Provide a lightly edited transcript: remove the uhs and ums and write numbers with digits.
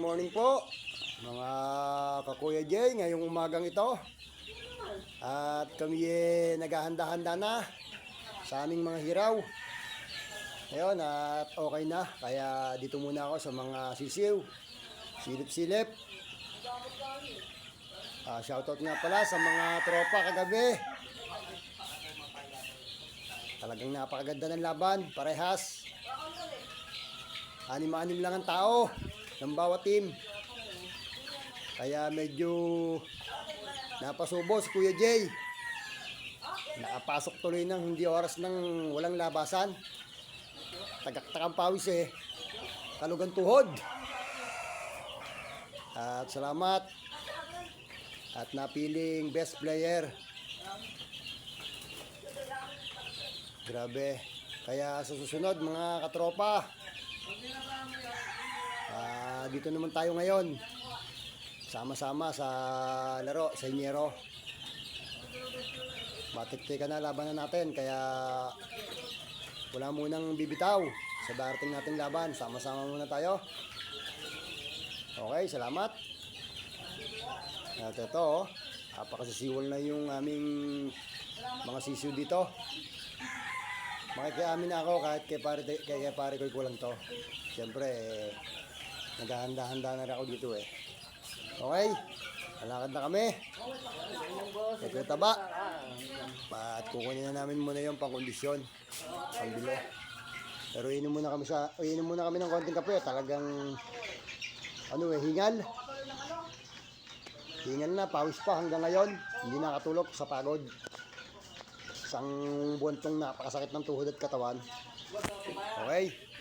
morning po mga kakuya Jay, ngayong umagang ito. At kami naghahanda-handa na sa aming mga hiraw. Ngayon at okay na, kaya dito muna ako sa mga sisiw, silip-silip. Shoutout nga pala sa mga tropa kagabi. Talagang napakaganda ng laban, parehas. Anim-anim lang ang tao ng bawat team. Kaya medyo napasubo si Kuya Jay. Nakapasok tuloy ng hindi oras ng walang labasan. Tagaktakang pawis kalugan tuhod. At salamat. At napiling best player. Grabe. Kaya sa susunod mga katropa, dito naman tayo ngayon. Sama-sama sa laro, sa inyero. Matik-tika na labanan natin, kaya wala munang bibitaw sa darating nating laban. Sama-sama muna tayo. Okay, salamat. At ito, napakasisiwal na yung aming mga sisiw dito. Makikiamin na ako kahit kay pare ko kulang to. Siyempre, naghahanda-handa na rin ako dito Okay, alakad na kami. Ito yung taba. At kukunin na namin muna yung pangkondisyon, pangbilo. Pero inom muna kami ng konting kape. Talagang hingal. Hingal na, pawis pa hanggang ngayon. Hindi nakatulog sa pagod. Isang buwan tong napakasakit ng tuhod at katawan. Okay.